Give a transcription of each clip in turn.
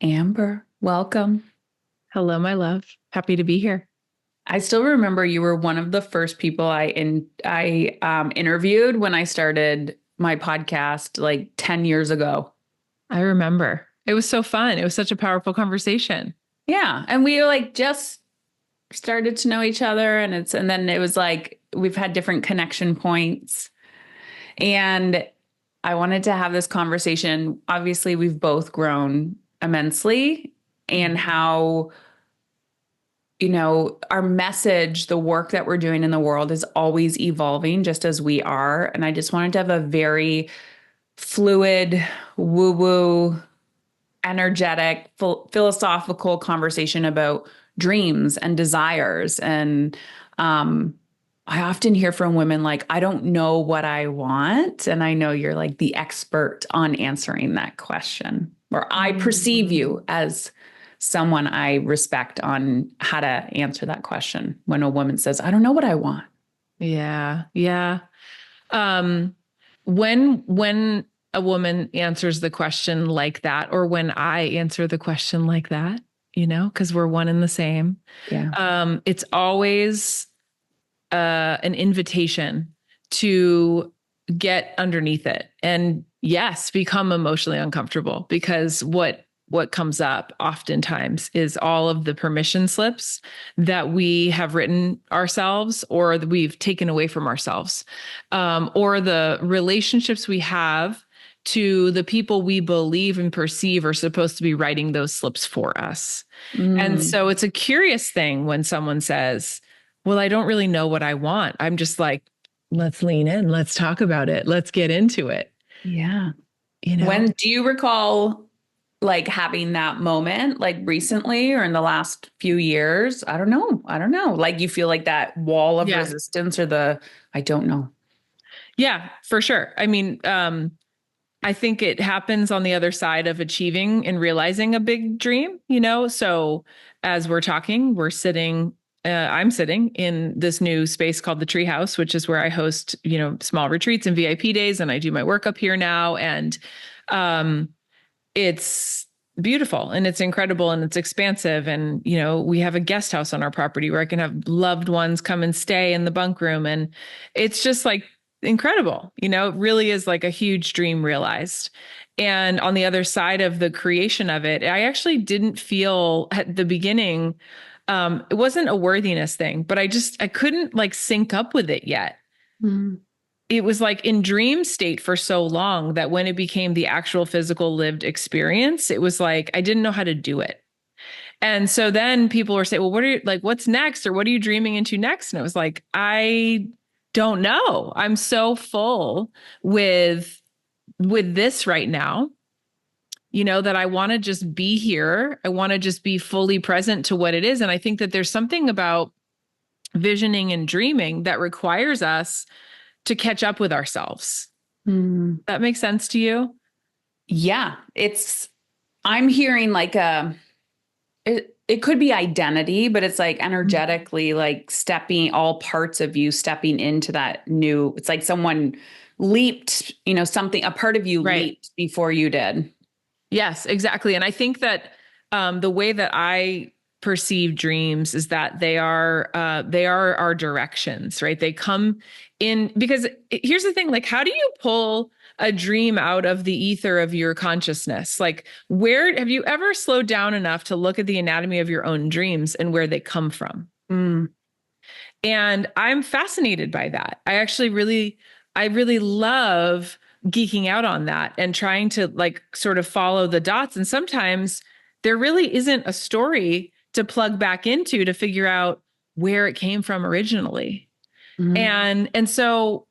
Amber, welcome. Hello, my love. Happy to be here. I still remember you were one of the first people I interviewed when I started my podcast like 10 years ago. I remember. It was so fun. It was such a powerful conversation. Yeah, and we like just started to know each other and then it was like we've had different connection points and I wanted to have this conversation. Obviously, we've both grown immensely and how our message, the work that we're doing in the world is always evolving just as we are. And I just wanted to have a very fluid, woo woo, energetic, philosophical conversation about dreams and desires. And I often hear from women like, I don't know what I want. And I know you're like the expert on answering that question, or I perceive you as someone I respect on how to answer that question when a woman says, I don't know what I want. Yeah. Yeah. Um, when a woman answers the question like that, or when I answer the question like that, because we're one and the same, Yeah. it's always an invitation to get underneath it and yes, become emotionally uncomfortable because what comes up oftentimes is all of the permission slips that we have written ourselves or that we've taken away from ourselves, or the relationships we have to the people we believe and perceive are supposed to be writing those slips for us. And Mm, so it's a curious thing when someone says, well, I don't really know what I want. I'm just like, let's lean in, let's talk about it, let's get into it. yeah. You know? When do you recall like having that moment, like recently or in the last few years? I don't know. I don't know. Like you feel like that wall of Yeah. resistance or I don't know. Yeah, for sure. I mean, I think it happens on the other side of achieving and realizing a big dream. So as we're talking, I'm sitting in this new space called the Treehouse, which is where I host, small retreats and VIP days, and I do my work up here now. And um, it's beautiful and it's incredible and it's expansive. And, we have a guest house on our property where I can have loved ones come and stay in the bunk room. And it's just like incredible. It really is like a huge dream realized. And on the other side of the creation of it, I actually didn't feel at the beginning, it wasn't a worthiness thing, but I couldn't like sync up with it yet. Mm. It was like in dream state for so long that when it became the actual physical lived experience, it was like I didn't know how to do it. And so then people were saying, well, what's next? Or what are you dreaming into next? And it was like, I don't know. I'm so full with this right now, that I want to just be here. I want to just be fully present to what it is. And I think that there's something about visioning and dreaming that requires us to catch up with ourselves. Mm. That makes sense to you? Yeah, I'm hearing like it could be identity, but it's like energetically like stepping all parts of you stepping into that new, it's like someone leaped, something, a part of you Right. leaped before you did. Yes, exactly. And I think that the way that I perceive dreams is that they are our directions, right? They come in because here's the thing, like how do you pull a dream out of the ether of your consciousness? Like where have you ever slowed down enough to look at the anatomy of your own dreams and where they come from? Mm. And I'm fascinated by that. I really love geeking out on that and trying to like sort of follow the dots. And sometimes there really isn't a story to plug back into to figure out where it came from originally. Mm. And so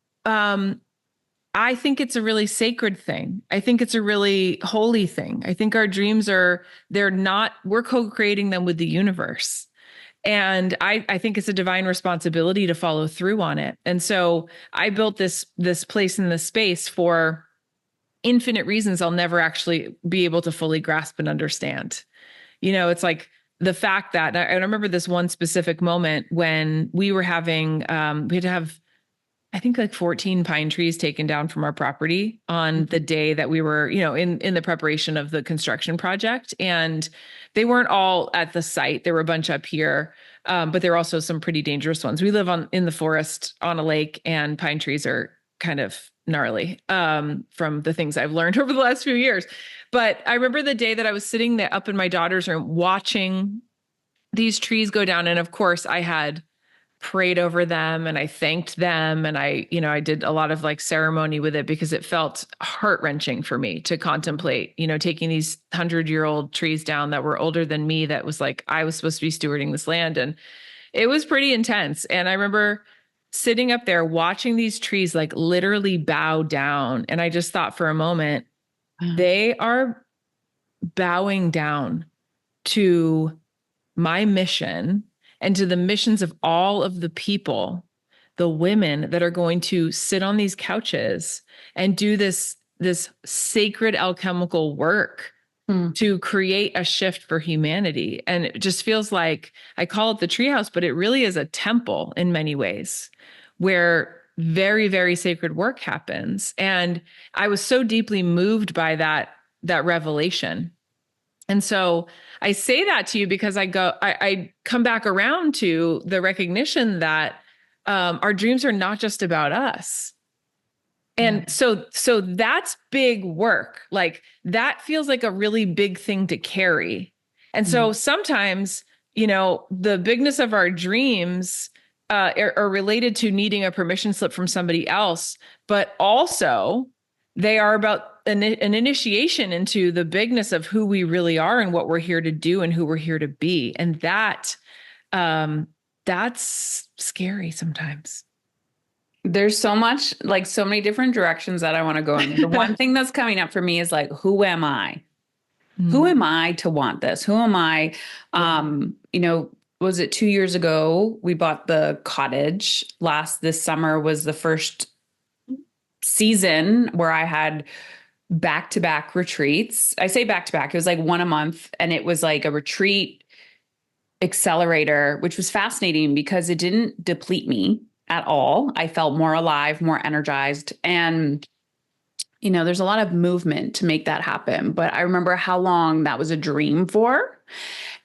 I think it's a really sacred thing. I think it's a really holy thing. I think our dreams we're co-creating them with the universe. And I think it's a divine responsibility to follow through on it. And so I built this place in this space for infinite reasons I'll never actually be able to fully grasp and understand. It's like the fact that I remember this one specific moment when we had to have I think like 14 pine trees taken down from our property on the day that we were, in the preparation of the construction project. And they weren't all at the site. There were a bunch up here. But there are also some pretty dangerous ones. We live in the forest on a lake, and pine trees are kind of gnarly, from the things I've learned over the last few years. But I remember the day that I was sitting there up in my daughter's room watching these trees go down. And of course I had prayed over them and I thanked them. And I did a lot of like ceremony with it because it felt heart wrenching for me to contemplate, taking these 100-year-old trees down that were older than me. That was like, I was supposed to be stewarding this land. And it was pretty intense. And I remember sitting up there watching these trees like literally bow down. And I just thought for a moment, they are bowing down to my mission and to the missions of all of the people, the women that are going to sit on these couches and do this sacred alchemical work to create a shift for humanity. And it just feels like, I call it the treehouse, but it really is a temple in many ways where very, very sacred work happens. And I was so deeply moved by that revelation. And so I say that to you because I come back around to the recognition that our dreams are not just about us. And so that's big work. Like that feels like a really big thing to carry. And so sometimes, the bigness of our dreams are related to needing a permission slip from somebody else, but also they are about an initiation into the bigness of who we really are and what we're here to do and who we're here to be. And that's scary sometimes. There's so much, like so many different directions that I want to go in. The one thing that's coming up for me is like, who am I? Who am I to want this? Who am I? Was it 2 years ago? We bought the cottage. This summer was the first season where I had back-to-back retreats. I say back-to-back, it was like one a month, and it was like a retreat accelerator, which was fascinating because it didn't deplete me at all. I felt more alive, more energized. And, there's a lot of movement to make that happen. But I remember how long that was a dream for.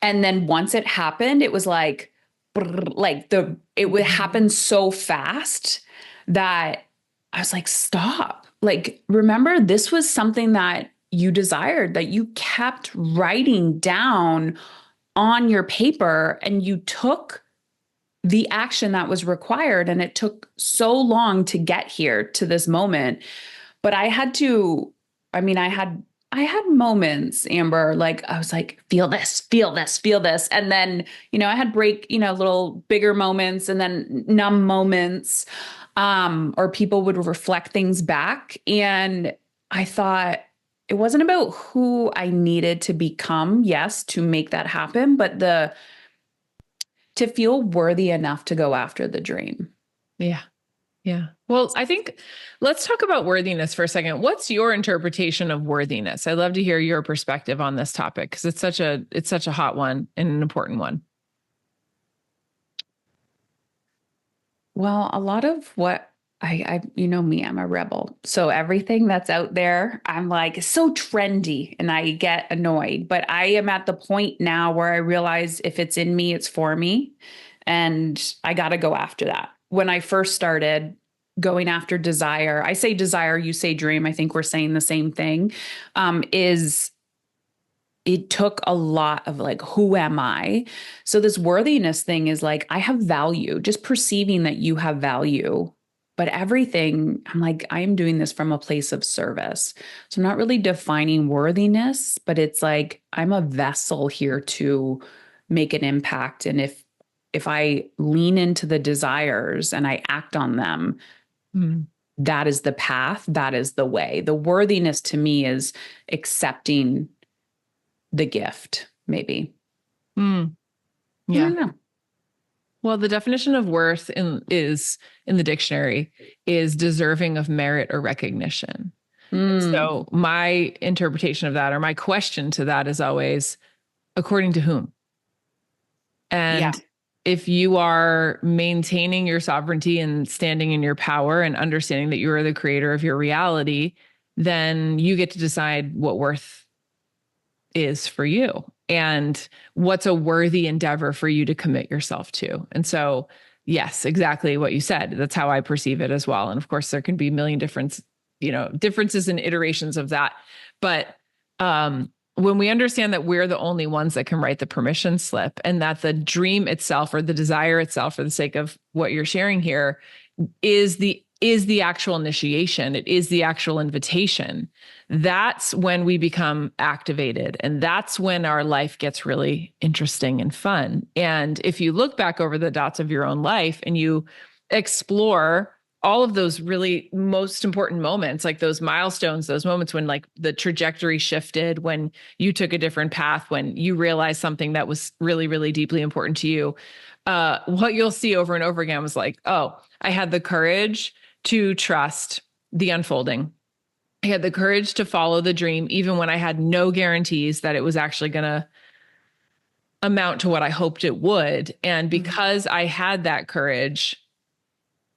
And then once it happened, it was like it would happen so fast that I was like, stop. Like, remember, this was something that you desired, that you kept writing down on your paper, and you took the action that was required. And it took so long to get here to this moment. But I had moments, Amber, like I was like, feel this, feel this, feel this. And then, I had little bigger moments and then numb moments. Or people would reflect things back. And I thought it wasn't about who I needed to become, yes, to make that happen, but to feel worthy enough to go after the dream. Yeah. Yeah. Well, I think let's talk about worthiness for a second. What's your interpretation of worthiness? I'd love to hear your perspective on this topic because it's such a hot one and an important one. Well, a lot of what me, I'm a rebel. So everything that's out there, I'm like, it's so trendy and I get annoyed. But I am at the point now where I realize if it's in me, it's for me. And I got to go after that. When I first started going after desire, I say desire, you say dream. I think we're saying the same thing, it took a lot of like, who am I? So this worthiness thing is like, I have value, just perceiving that you have value. But everything, I'm like, I am doing this from a place of service. So I'm not really defining worthiness, but it's like, I'm a vessel here to make an impact. And if I lean into the desires and I act on them, that is the path, that is the way. The worthiness to me is accepting the gift, maybe. Yeah. I don't know. Well, the definition of worth in the dictionary is deserving of merit or recognition. So my interpretation of that, or my question to that, is always, according to whom? And if you are maintaining your sovereignty and standing in your power and understanding that you are the creator of your reality, then you get to decide what worth is for you and what's a worthy endeavor for you to commit yourself to. And so, yes, exactly what you said. That's how I perceive it as well. And of course, there can be a million differences and iterations of that. But when we understand that we're the only ones that can write the permission slip, and that the dream itself or the desire itself, for the sake of what you're sharing here, is the actual initiation, it is the actual invitation, that's when we become activated. And that's when our life gets really interesting and fun. And if you look back over the dots of your own life and you explore all of those really most important moments, like those milestones, those moments when like the trajectory shifted, when you took a different path, when you realized something that was really, really deeply important to you, what you'll see over and over again was like, oh, I had the courage to trust the unfolding. I had the courage to follow the dream, even when I had no guarantees that it was actually going to amount to what I hoped it would. And because I had that courage,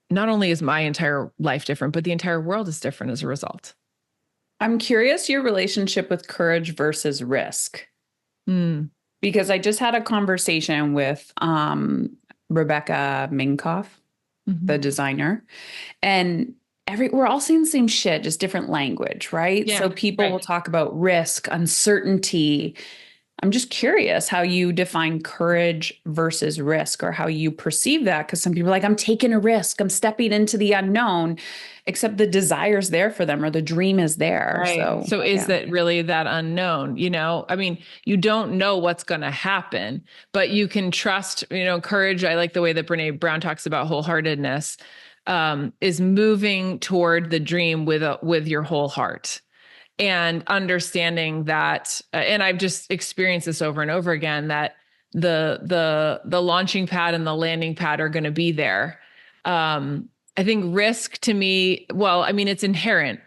not only is my entire life different, but the entire world is different as a result. I'm curious your relationship with courage versus risk. Because I just had a conversation with Rebecca Minkoff, the designer, and we're all saying the same shit, just different language, right? Yeah, so people will talk about risk, uncertainty. I'm just curious how you define courage versus risk, or how you perceive that. Because some people are like, I'm taking a risk, I'm stepping into the unknown, except the desire's there for them or the dream is there. Right. So is that really that unknown? I mean, you don't know what's going to happen, but you can trust, courage. I like the way that Brene Brown talks about wholeheartedness, is moving toward the dream with your whole heart. And understanding that, and I've just experienced this over and over again, that the launching pad and the landing pad are going to be there. I think risk to me, well, I mean, it's inherent.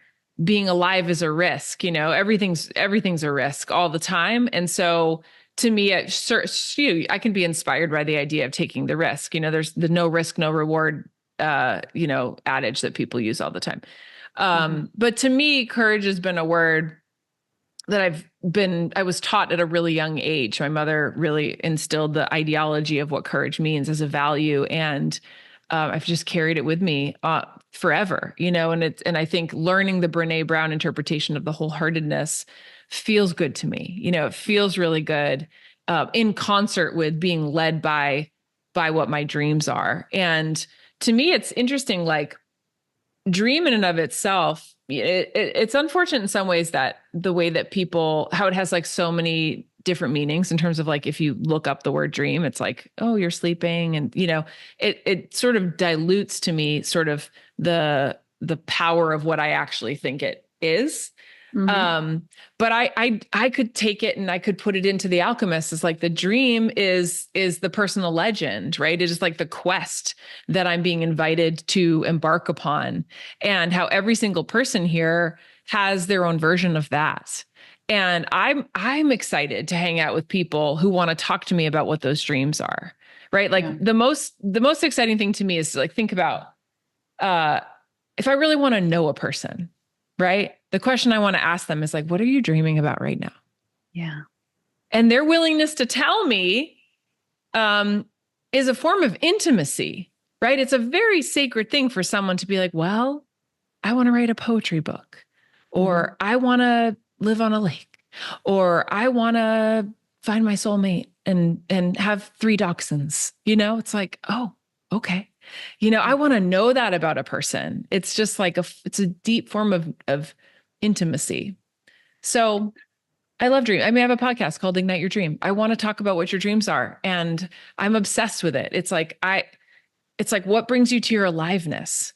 Being alive is a risk. Everything's a risk all the time. And so to me, I can be inspired by the idea of taking the risk. There's the no risk, no reward, adage that people use all the time. But to me, courage has been a word that I was taught at a really young age. My mother really instilled the ideology of what courage means as a value. And I've just carried it with me forever, and I think learning the Brene Brown interpretation of the wholeheartedness feels good to me. It feels really good in concert with being led by what my dreams are. And to me, it's interesting, like, dream in and of itself, it's unfortunate in some ways that the way that how it has like so many different meanings in terms of like, if you look up the word dream, it's like, oh, you're sleeping. And, it sort of dilutes to me sort of the power of what I actually think it is. But I could take it and I could put it into The Alchemist as like the dream is the personal legend, right? It is like the quest that I'm being invited to embark upon, and how every single person here has their own version of that. And I'm excited to hang out with people who want to talk to me about what those dreams are, right? Like the most exciting thing to me is to like think about if I really want to know a person, right? The question I want to ask them is like, what are you dreaming about right now? Yeah. And their willingness to tell me is a form of intimacy, right? It's a very sacred thing for someone to be like, well, I want to write a poetry book, or I want to live on a lake, or I want to find my soulmate and have 3 dachshunds. It's like, oh, okay. I want to know that about a person. It's just like it's a deep form of intimacy. So I love dream. I mean, I have a podcast called Ignite Your Dream. I want to talk about what your dreams are, and I'm obsessed with it. It's like what brings you to your aliveness?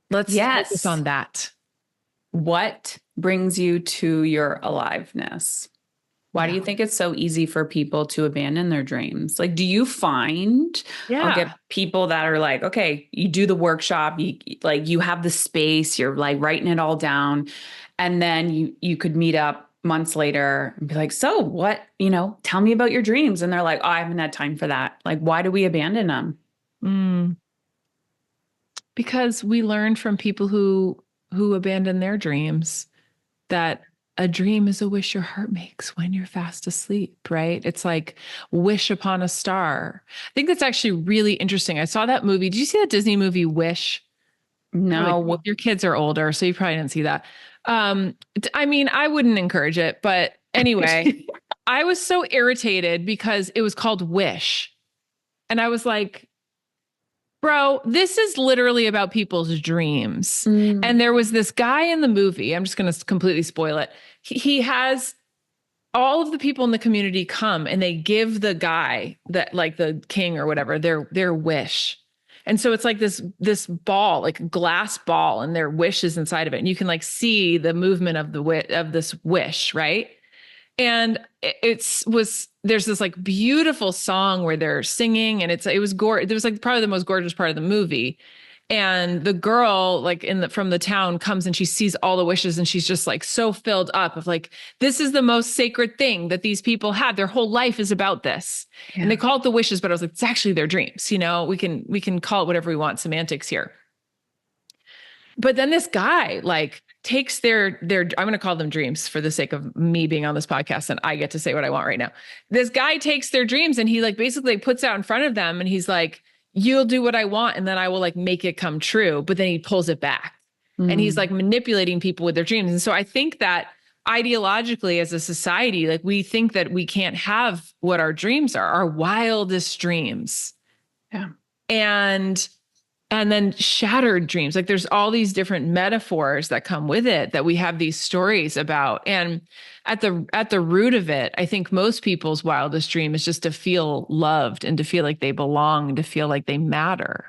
Let's focus on that. What brings you to your aliveness? Why do you think it's so easy for people to abandon their dreams? Like, do you find I'll get people that are like, okay, you do the workshop, you have the space, you're like writing it all down. And then you could meet up months later and be like, so what, tell me about your dreams. And they're like, oh, I haven't had time for that. Like, why do we abandon them? Mm. Because we learned from people who abandon their dreams that a dream is a wish your heart makes when you're fast asleep, right? It's like wish upon a star. I think that's actually really interesting. I saw that movie. Did you see that Disney movie Wish? Probably No. your kids are older, so you probably didn't see that. I mean, I wouldn't encourage it, but anyway, I was so irritated because it was called Wish. And I was like, bro, this is literally about people's dreams. Mm, And there was this guy in the movie. I'm just going to completely spoil it. He has all of the people in the community come and they give the guy that, like the king or whatever, their wish. And so it's like this ball, like a glass ball, and their wish is inside of it. And you can like see the movement of of this wish, right? And there's this like beautiful song where they're singing, and it was gorgeous. It was like probably the most gorgeous part of the movie. And the girl, like from the town, comes and she sees all the wishes, and she's just like so filled up of like, this is the most sacred thing that these people had. Their whole life is about this. And yeah. they call it the wishes, but I was like, it's actually their dreams. We can call it whatever we want, semantics here. But then this guy like takes their I'm going to call them dreams for the sake of me being on this podcast and I get to say what I want right now. This guy takes their dreams and he like basically puts out in front of them and he's like, you'll do what I want and then I will like make it come true. But then he pulls it back and he's Mm, like manipulating people with their dreams. And so I think that ideologically as a society, like we think that we can't have what our dreams are, our wildest dreams. yeah. And then shattered dreams, like there's all these different metaphors that come with it that we have these stories about. And at the root of it, I think most people's wildest dream is just to feel loved and to feel like they belong and to feel like they matter.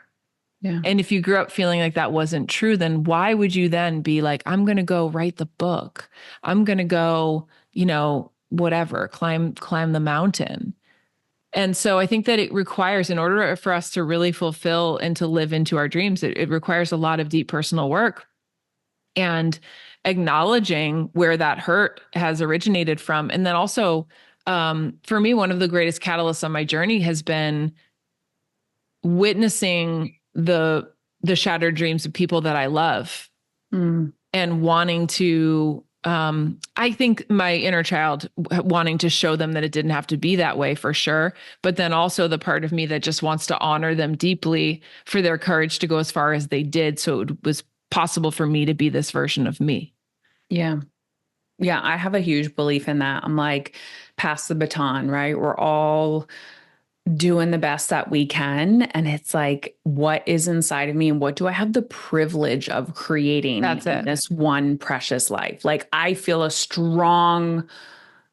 Yeah. And if you grew up feeling like that wasn't true, then why would you then be like, I'm going to go write the book, I'm going to go, whatever, climb the mountain? And so I think that it requires, in order for us to really fulfill and to live into our dreams, it requires a lot of deep personal work and acknowledging where that hurt has originated from. And then also, for me, one of the greatest catalysts on my journey has been witnessing the shattered dreams of people that I love Mm, and wanting to I think my inner child wanting to show them that it didn't have to be that way for sure. But then also the part of me that just wants to honor them deeply for their courage to go as far as they did. So it was possible for me to be this version of me. yeah. Yeah. I have a huge belief in that. I'm like, pass the baton, right? We're all doing the best that we can. And it's like, what is inside of me and what do I have the privilege of creating That's in it. this one precious life? Like, I feel a strong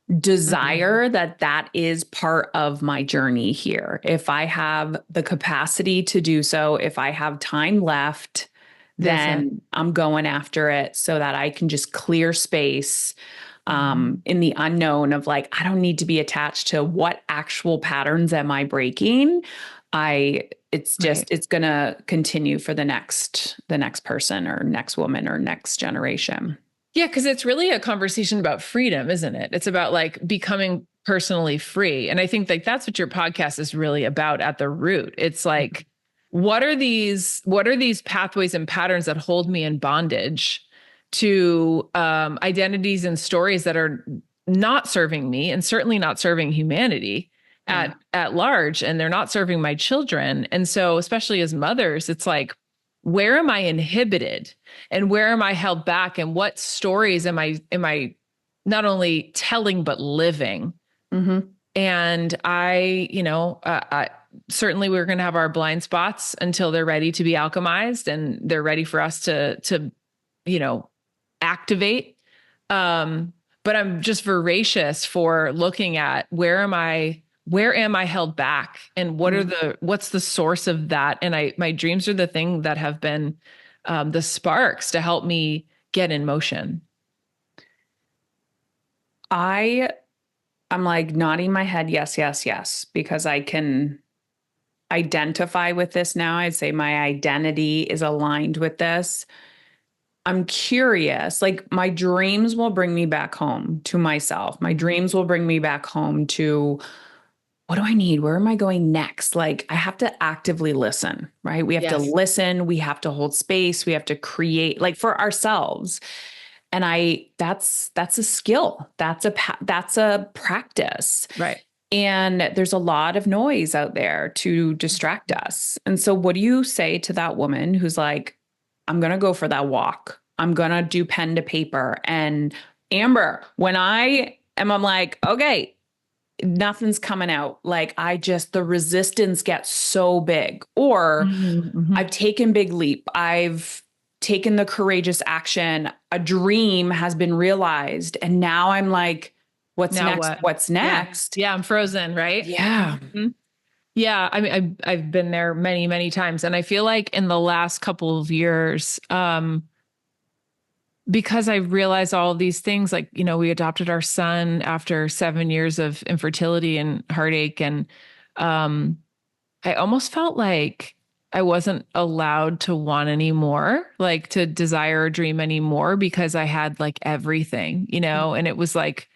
Mhm. desire that is part of my journey here. If I have the capacity to do so, if I have time left, That's it. then I'm going after it so that I can just clear space Mhm. in the unknown of like, I don't need to be attached to what actual patterns am I breaking. Right. It's going to continue for the next person or next woman or next generation. Yeah, because it's really a conversation about freedom, isn't it? It's about like becoming personally free. And I think like that's what your podcast is really about at the root. It's like, what are these pathways and patterns that hold me in bondage to identities and stories that are not serving me and certainly not serving humanity Yeah. at large, and they're not serving my children. And so, especially as mothers, it's like, where am I inhibited? And where am I held back and what stories am I not only telling but living? Hmm. And I certainly we're going to have our blind spots until they're ready to be alchemized and they're ready for us to you know activate. But I'm just voracious for looking at where am I held back and Yeah. what's the source of that? And my dreams are the thing that have been the sparks to help me get in motion. I I'm like nodding my head, yes, yes, yes, because I can identify with this now. I'd say my identity is aligned with this. I'm curious. Like my dreams will bring me back home to myself. My dreams will bring me back home to what do I need? Where am I going next? Like I have to actively listen, right? We have to Yes. listen, we have to hold space, we have to create like for ourselves. And that's a skill. That's a practice. Right. And there's a lot of noise out there to distract us. And so, what do you say to that woman who's like, I'm going to go for that walk? I'm going to do pen to paper. And Amber, when I'm like, okay, nothing's coming out. Like, the resistance gets so big. Or Mm-hmm. I've taken big leap. I've taken the courageous action. A dream has been realized. And now I'm like, what's Now next? what? What's Yeah. next? Yeah. I'm frozen. Right. Yeah. Mhm. Yeah. I mean, I've been there many, many times. And I feel like in the last couple of years, because I realized all of these things, like, we adopted our son after 7 years of infertility and heartache. And um, I almost felt like I wasn't allowed to want anymore, like to desire or dream anymore because I had like everything, and it was like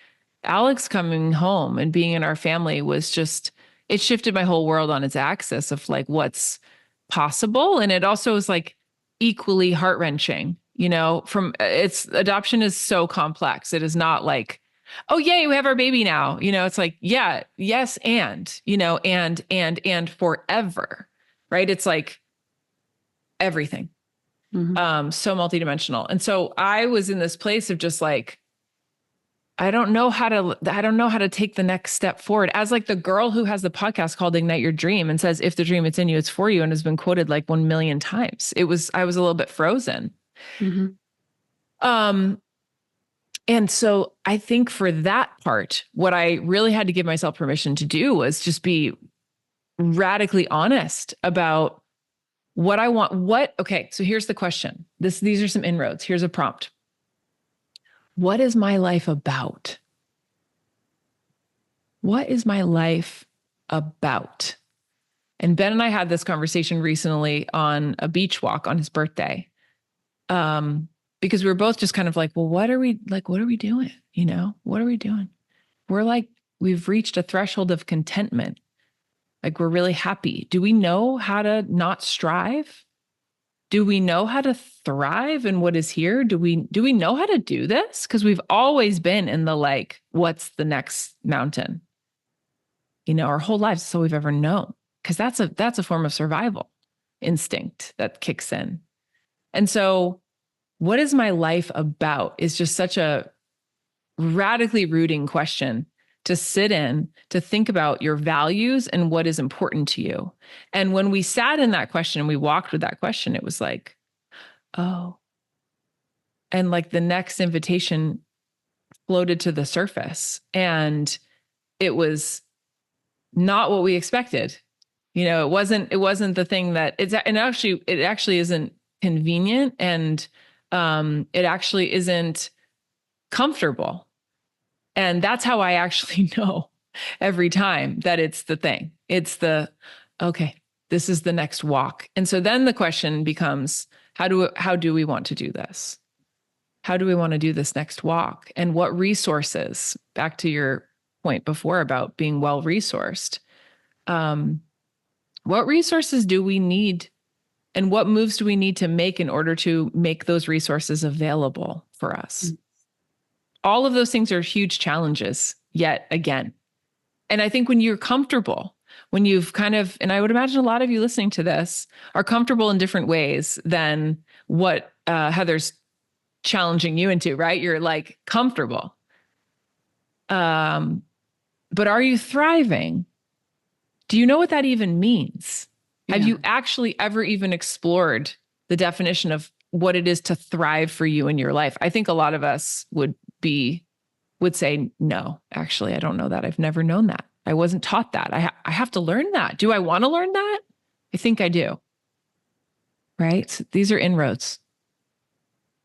Alex coming home and being in our family was just, it shifted my whole world on its axis of like what's possible. And it also was like equally heart wrenching, from its adoption is so complex. It is not like, oh, yay, we have our baby now. It's like, yeah, yes, and forever. Right. It's like everything. Mhm. So multidimensional. And so I was in this place of just like, I don't know how to take the next step forward. As like the girl who has the podcast called Ignite Your Dream and says, if the dream it's in you, it's for you, and has been quoted like 1 million times. I was a little bit frozen. Mhm. Um, and so I think for that part, what I really had to give myself permission to do was just be radically honest about what I want. Okay, so here's the question. These are some inroads. Here's a prompt. What is my life about? What is my life about? And Ben and I had this conversation recently on a beach walk on his birthday. Because we were both just kind of like, well, what are we doing? What are we doing? We're like, we've reached a threshold of contentment. Like we're really happy. Do we know how to not strive? Do we know how to thrive in what is here? Do we know how to do this? Because we've always been in the like, what's the next mountain? Our whole lives is all we've ever known. Because that's a form of survival instinct that kicks in. And so, what is my life about is just such a radically rooting question to sit in, to think about your values and what is important to you. And when we sat in that question and we walked with that question, it was like, oh, and like the next invitation floated to the surface. And it was not what we expected. It wasn't the thing that it actually isn't convenient, and it actually isn't comfortable. And that's how I actually know every time that it's the thing. It's okay, this is the next walk. And so then the question becomes, how do we want to do this? How do we want to do this next walk? And what resources, back to your point before about being well resourced, what resources do we need, and what moves do we need to make in order to make those resources available for us? Mm. All of those things are huge challenges yet again. And I think when you're comfortable, when you've kind of, and I would imagine a lot of you listening to this are comfortable in different ways than what Heather's challenging you into, right? You're like comfortable. But are you thriving? Do you know what that even means? Yeah. Have you actually ever even explored the definition of what it is to thrive for you in your life? I think a lot of us would say, no, actually, I don't know that. I've never known that. I wasn't taught that. I have to learn that. Do I want to learn that? I think I do. Right? So these are inroads.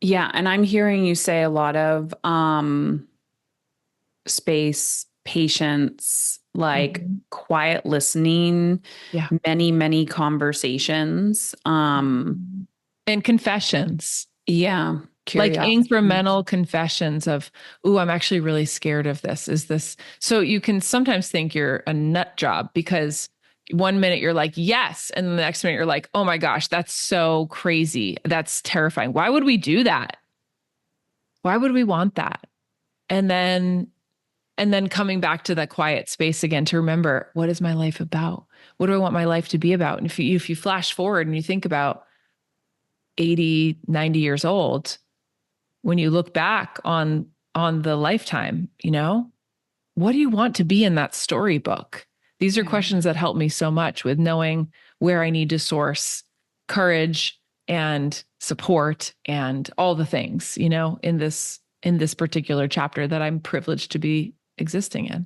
Yeah. And I'm hearing you say a lot of space, patience, like quiet listening, Yeah. many, many conversations. And confessions. Yeah. Like Curiosity. incremental confessions of, "Ooh, I'm actually really scared of this. Is this?" So you can sometimes think you're a nut job because one minute you're like, yes. And the next minute you're like, oh my gosh, that's so crazy. That's terrifying. Why would we do that? Why would we want that? And then, and then coming back to that quiet space again to remember, what is my life about? What do I want my life to be about? And if you flash forward and you think about 80, 90 years old, when you look back on the lifetime, what do you want to be in that storybook? These are Yeah. questions that help me so much with knowing where I need to source courage and support and all the things, in this particular chapter that I'm privileged to be existing in.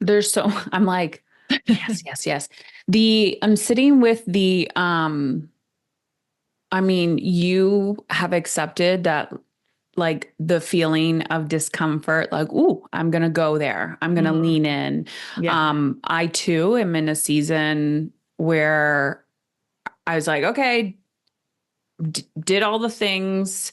There's so I'm like, yes, yes, yes. I'm sitting with I mean, you have accepted that like the feeling of discomfort, like, ooh, I'm gonna go there. I'm gonna Mm, lean in. yeah. I too am in a season where I was like, okay, did all the things.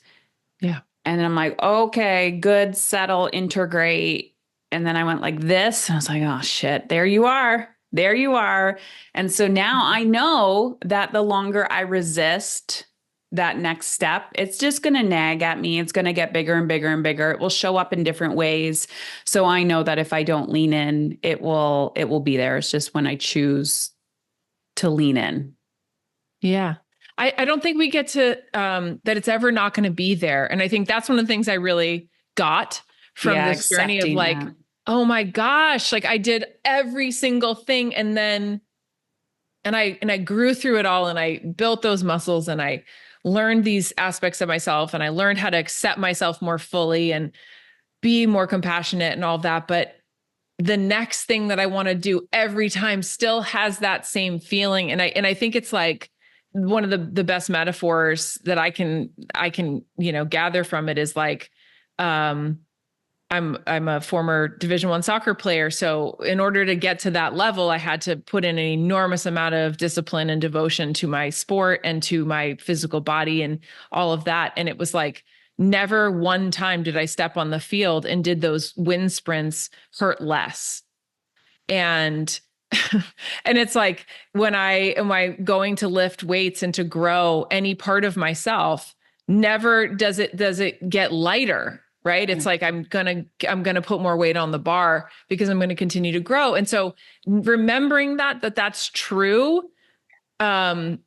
Yeah. And then I'm like, okay, good, settle, integrate. And then I went like this. And I was like, oh shit, there you are. There you are. And so now I know that the longer I resist that next step, it's just going to nag at me. It's going to get bigger and bigger and bigger. It will show up in different ways. So I know that if I don't lean in, it will be there. It's just when I choose to lean in. Yeah. I don't think we get to that it's ever not going to be there. And I think that's one of the things I really got from Yeah, this journey of accepting like, that. oh my gosh, like I did every single thing and I grew through it all and I built those muscles and I learned these aspects of myself and I learned how to accept myself more fully and be more compassionate and all that. But the next thing that I want to do every time still has that same feeling. And I think it's like one of the best metaphors that I can, gather from it is like, um, I'm a former Division I soccer player. So in order to get to that level, I had to put in an enormous amount of discipline and devotion to my sport and to my physical body and all of that. And it was like, never one time did I step on the field and did those wind sprints hurt less. And and it's like when I going to lift weights and to grow any part of myself, never does it get lighter, right? It's like I'm gonna put more weight on the bar because I'm going to continue to grow. And so remembering that's true, um,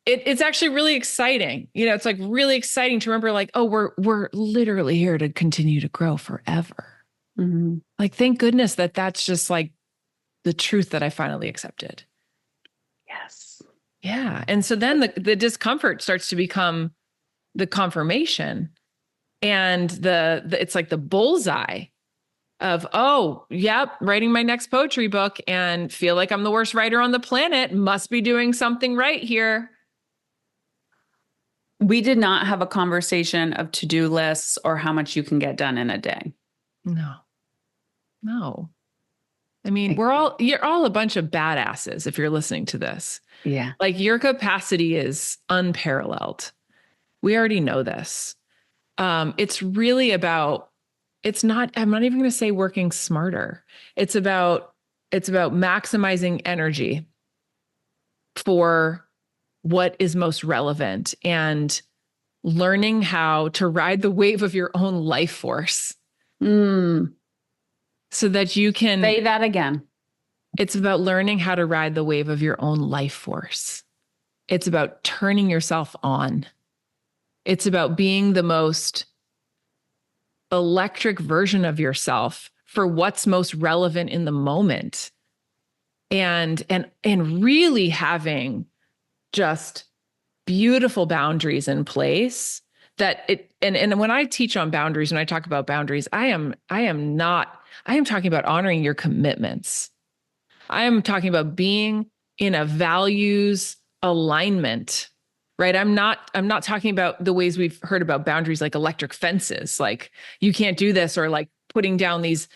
it's actually really exciting. It's like really exciting to remember, like, oh, we're literally here to continue to grow forever. Mm-hmm. Like, thank goodness that's just like the truth that I finally accepted. Yes. Yeah. And so then the discomfort starts to become the confirmation and it's like the bullseye of, oh, yep, writing my next poetry book and feel like I'm the worst writer on the planet. Must be doing something right here. We did not have a conversation of to-do lists or how much you can get done in a day. No, no. I mean, Like, you're all a bunch of badasses if you're listening to this. yeah. Like your capacity is unparalleled. We already know this. It's really about, I'm not even going to say working smarter. It's about maximizing energy for what is most relevant and learning how to ride the wave of your own life force Mm, so that you can, say that again. it's about learning how to ride the wave of your own life force. It's about turning yourself on. It's about being the most electric version of yourself for what's most relevant in the moment. And really having just beautiful boundaries in place that and when I teach on boundaries, when I talk about boundaries, I am talking about honoring your commitments. I am talking about being in a values alignment, right? I'm not talking about the ways we've heard about boundaries like electric fences, like you can't do this, or like putting down these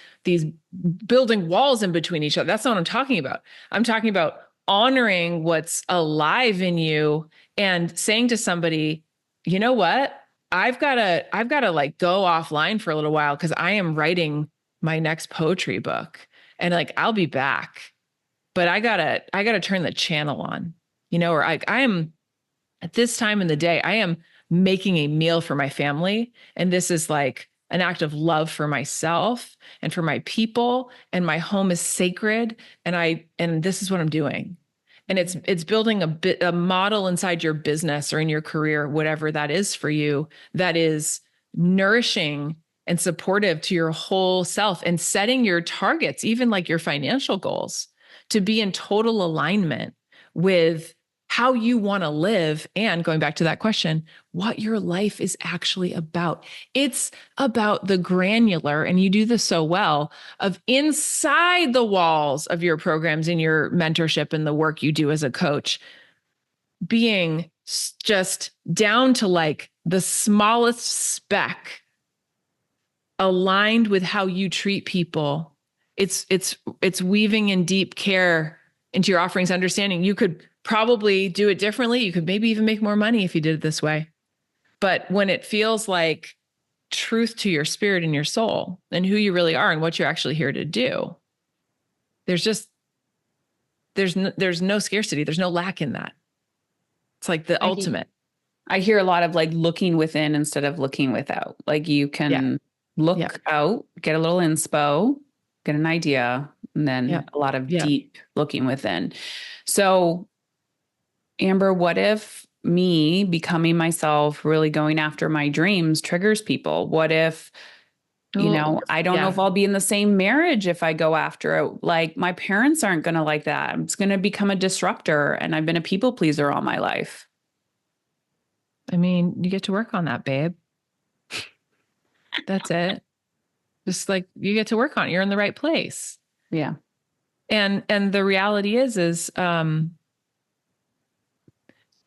building walls in between each other. That's not what I'm talking about. I'm talking about honoring what's alive in you and saying to somebody, you know what? I've got to like go offline for a little while because I am writing my next poetry book and like I'll be back. But I gotta turn the channel on, or I am at this time in the day, I am making a meal for my family. And this is like an act of love for myself and for my people. And my home is sacred. And this is what I'm doing. And it's building a model inside your business or in your career, whatever that is for you, that is nourishing and supportive to your whole self and setting your targets, even like your financial goals, to be in total alignment with how you want to live. And going back to that question, what your life is actually about. It's about the granular, and you do this so well, of inside the walls of your programs and your mentorship and the work you do as a coach, being just down to like the smallest speck aligned with how you treat people. It's weaving in deep care into your offerings, understanding you could probably do it differently. You could maybe even make more money if you did it this way. But when it feels like truth to your spirit and your soul and who you really are and what you're actually here to do, there's no scarcity. There's no lack in that. It's like the ultimate. I hear a lot of like looking within instead of looking without. Like you can look out, get a little inspo, get an idea, and then a lot of deep looking within. So Amber, what if me becoming myself, really going after my dreams triggers people? What if, I don't know if I'll be in the same marriage if I go after it. Like my parents aren't going to like that. It's going to become a disruptor. And I've been a people pleaser all my life. I mean, you get to work on that, babe. That's it. Just like you get to work on it. You're in the right place. Yeah. And the reality is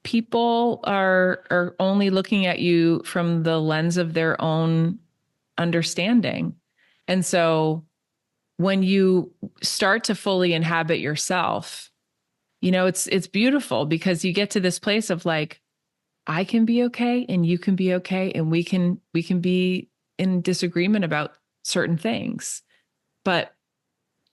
people are only looking at you from the lens of their own understanding. And so when you start to fully inhabit yourself, it's beautiful because you get to this place of like, I can be okay and you can be okay. And we can be in disagreement about certain things. But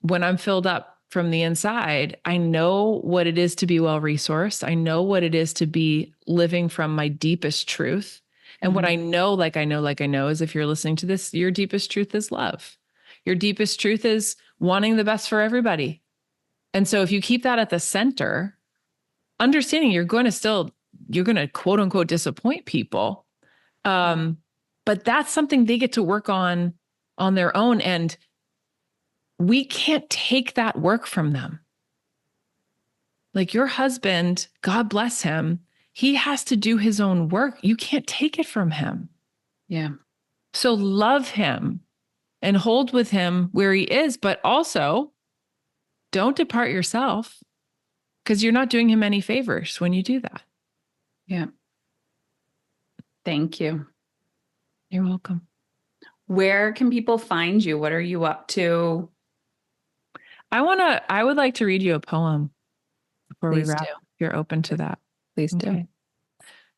when I'm filled up from the inside, I know what it is to be well-resourced. I know what it is to be living from my deepest truth. And what I know, like I know, is if you're listening to this, your deepest truth is love. Your deepest truth is wanting the best for everybody. And so if you keep that at the center, understanding you're going to quote unquote disappoint people. But that's something they get to work on their own. And we can't take that work from them. Like your husband, God bless him, he has to do his own work. You can't take it from him. Yeah. So love him and hold with him where he is, but also don't depart yourself because you're not doing him any favors when you do that. Yeah. Thank you. You're welcome. Where can people find you? What are you up to? I would like to read you a poem before Please we wrap. do. If you're open to that. Please do.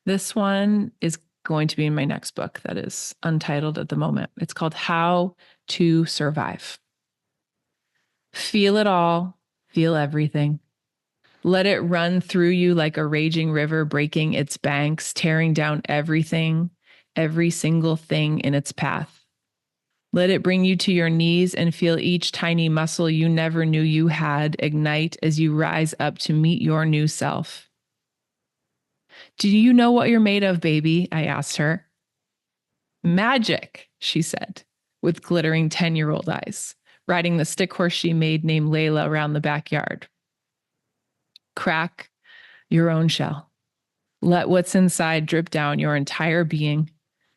This one is going to be in my next book that is untitled at the moment. It's called How to Survive. Feel it all, feel everything. Let it run through you like a raging river, breaking its banks, tearing down everything, every single thing in its path. Let it bring you to your knees and feel each tiny muscle you never knew you had ignite as you rise up to meet your new self. Do you know what you're made of, baby? I asked her. Magic, she said, with glittering 10-year-old eyes, riding the stick horse she made named Layla around the backyard. Crack your own shell. Let what's inside drip down your entire being.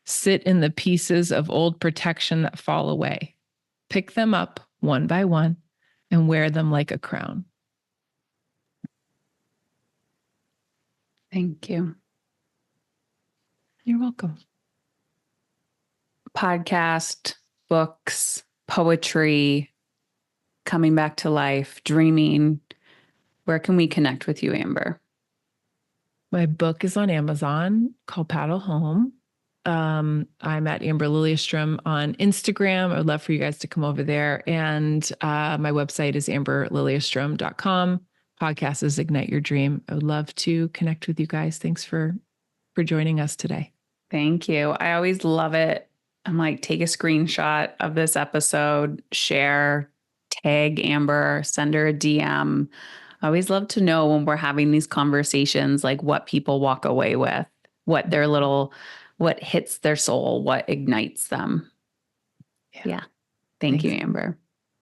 Sit in the pieces of old protection that fall away. Pick them up one by one and wear them like a crown. Thank you. You're welcome. Podcast, books, poetry, coming back to life, dreaming. Where can we connect with you, Amber? My book is on Amazon called Paddle Home. I'm at Amber Lilyestrom on Instagram. I would love for you guys to come over there. And my website is amberlilyestrom.com. Podcast is Ignite Your Dream. I would love to connect with you guys. Thanks for joining us today. Thank you. I always love it. I'm like, take a screenshot of this episode, share, tag Amber, send her a DM. I always love to know when we're having these conversations, like what people walk away with, what hits their soul, what ignites them. Yeah. Thank you, Amber.